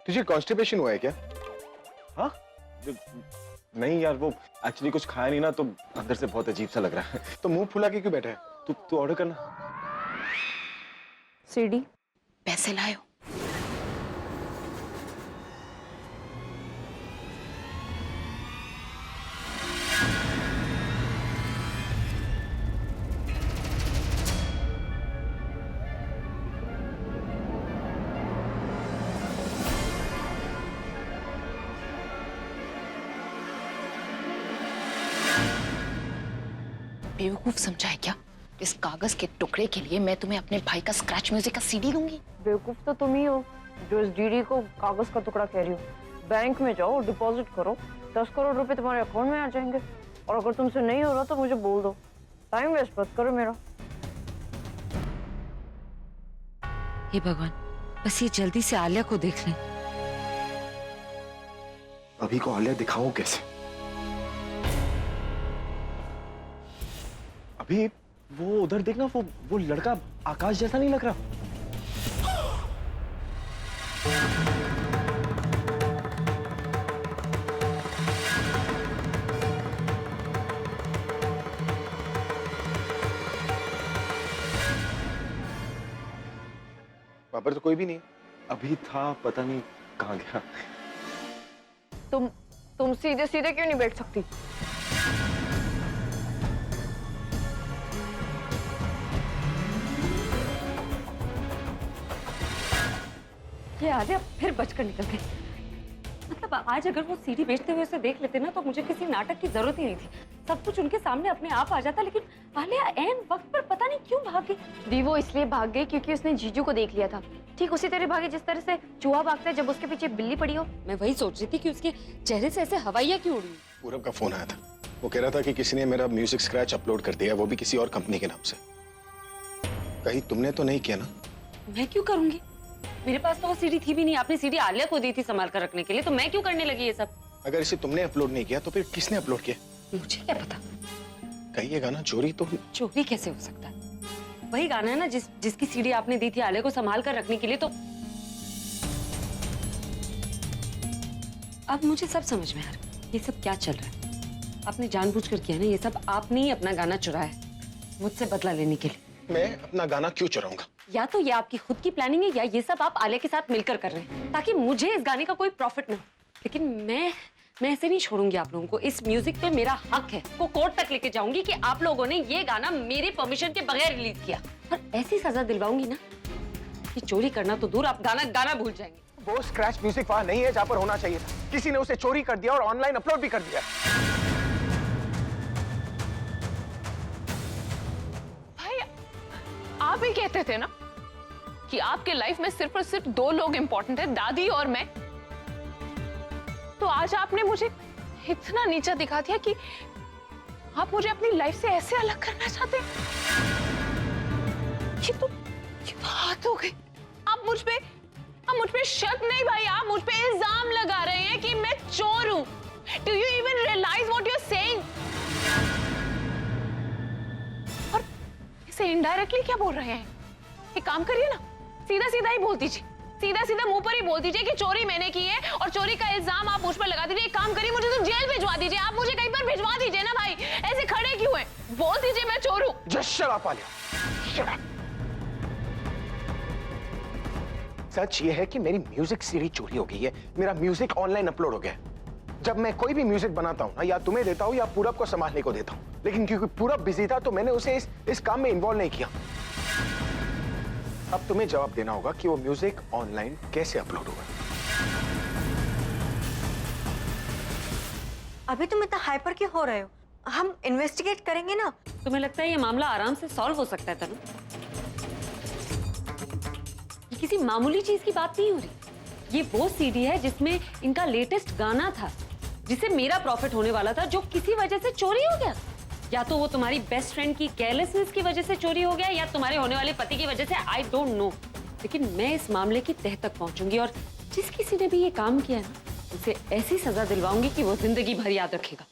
तुझे कॉन्स्टिपेशन हुआ है क्या? हाँ? नहीं यार, वो एक्चुअली कुछ खाया नहीं ना, तो अंदर से बहुत अजीब सा लग रहा है। तो मुंह फुला के क्यों बैठा है? तू ऑर्डर करना। सीडी पैसे लायो। बेवकूफ समझा है क्या? इस कागज के टुकड़े के लिए मैं तुम्हें अपने भाई का स्क्रैच म्यूजिक का सीडी दूंगी? बेवकूफ तो तुम ही हो जो इस डीडी को कागज का टुकड़ा कह रही हो। बैंक में जाओ, डिपॉजिट करो, 10 करोड़ रुपए तुम्हारे अकाउंट में आ जाएंगे। और अगर तुमसे नहीं हो रहा तो मुझे बोल दो, टाइम वेस्ट मत करो मेरा। हे भगवान, बस ये जल्दी से आलिया को देख लें। अभी को आलिया दिखाऊं कैसे? अभी वो उधर देखना, वो लड़का आकाश जैसा नहीं लग रहा? वहां पर तो कोई भी नहीं। अभी था, पता नहीं कहां गया। तुम सीधे सीधे क्यों नहीं बैठ सकती? ये आलिया फिर बचकर निकल गई। मतलब आज अगर वो सीढ़ी बेचते हुए उसे देख लेते ना तो मुझे किसी नाटक की जरूरत ही नहीं थी। सब कुछ उनके सामने अपने आप आ जाता, लेकिन आलिया ऐन वक्त पर पता नहीं क्यों भाग गई। दी वो इसलिए भाग गई क्योंकि उसने जीजू को देख लिया था। ठीक उसी तरह भागी जिस तरह से चूहा भागता है जब उसके पीछे बिल्ली पड़ी हो। मैं वही सोच रही थी कि उसके चेहरे से ऐसे हवाइयां क्यों उड़ी। पूरब का फोन आया था। वो कह रहा था कि किसी ने मेरा म्यूजिक स्क्रैच अपलोड कर दिया, वो भी किसी और कंपनी के नाम से। कहीं तुमने तो नहीं किया ना? मैं क्यों करूंगी? मेरे पास तो वो सीढ़ी थी भी नहीं। आपने सीढ़ी आलिया को दी थी संभाल कर रखने के लिए, तो मैं क्यों करने लगी ये सब? अगर इसे तुमने अपलोड नहीं किया तो फिर किसने अपलोड किया? मुझे क्या पता। कहीं ये गाना चोरी तो? चोरी कैसे हो सकता है? वही गाना है ना जिसकी सीढ़ी आपने दी थी आलिया को संभाल कर रखने के लिए। तो अब मुझे सब समझ में आ रहा है ये सब क्या चल रहा है। आपने जानबूझकर किया ना ये सब। आपने ही अपना गाना चुराया है मुझसे बदला लेने के लिए। मैं अपना गाना क्यों चुराऊंगा? या तो ये आपकी खुद की प्लानिंग है या ये सब आप आलिया के साथ मिलकर कर रहे हैं ताकि मुझे इस गाने का कोई प्रॉफिट ना हो। लेकिन मैं ऐसे नहीं छोड़ूंगी आप लोगों को। इस म्यूजिक पे मेरा हक है। वो कोर्ट तक लेके जाऊंगी कि आप लोगों ने ये गाना मेरे परमिशन के बगैर रिलीज किया, और ऐसी सजा दिलवाऊंगी ना कि चोरी करना तो दूर, आप गाना भूल जाएंगे। वो स्क्रैच म्यूजिक वहां नहीं है जहां पर होना चाहिए था। किसी ने उसे चोरी कर दिया और ऑनलाइन अपलोड भी कर दिया। भाई, आप ही कहते थे ना कि आपके लाइफ में सिर्फ और सिर्फ 2 लोग इंपॉर्टेंट है, दादी और मैं। तो आज आपने मुझे इतना नीचा दिखा दिया कि आप मुझे अपनी लाइफ से ऐसे अलग करना चाहते हैं। ये तो हाथ हो गई। आप मुझ पे शक नहीं भाई, आप मुझ पे इल्जाम लगा रहे हैं कि मैं चोर हूं। Do you even realise what you are saying? और इसे इनडायरेक्टली क्या बोल रहे हैं? एक काम करिए ना, सीधा सीधा ही बोल दीजिए, सीधा सीधा मुंह पर ही बोल दीजिए कि चोरी मैंने की है और चोरी का इल्जाम आप मुझ पर लगा दीजिए। एक काम करिए, मुझे तो जेल भिजवा दीजिए। आप मुझे कहीं पर भिजवा दीजिए ना भाई। ऐसे खड़े क्यों हैं? बोल दीजिए मैं चोर हूं। Just shut up Alia, shut up. सच ये है कि मेरी म्यूजिक सीडी चोरी हो गई है। मेरा म्यूजिक ऑनलाइन अपलोड हो गया। जब मैं कोई भी म्यूजिक बनाता हूं ना, या तुम्हें देता हूं या पूरब को संभालने को देता हूं, लेकिन क्योंकि पूरब बिजी था तो मैंने उसे इस काम में इन्वॉल्व नहीं किया। अब तुम्हें जवाब देना होगा कि वो म्यूजिक ऑनलाइन कैसे अपलोड हुआ। अभी तुम इतना हाइपर क्यों हो रहे हो? हम इन्वेस्टिगेट करेंगे ना। तुम्हें लगता है ये मामला आराम से सॉल्व हो सकता है तनु? ये किसी मामूली चीज की बात नहीं हो रही। ये वो सीडी है जिसमें इनका लेटेस्ट गाना था, जिसे मेरा प्रॉफिट होने वाला था, जो किसी वजह से चोरी हो गया। या तो वो तुम्हारी बेस्ट फ्रेंड की केयरलेसनेस की वजह से चोरी हो गया, या तुम्हारे होने वाले पति की वजह से। आई डोंट नो, लेकिन मैं इस मामले की तह तक पहुंचूंगी और जिस किसी ने भी ये काम किया ना, उसे ऐसी सजा दिलवाऊंगी कि वो जिंदगी भर याद रखेगा।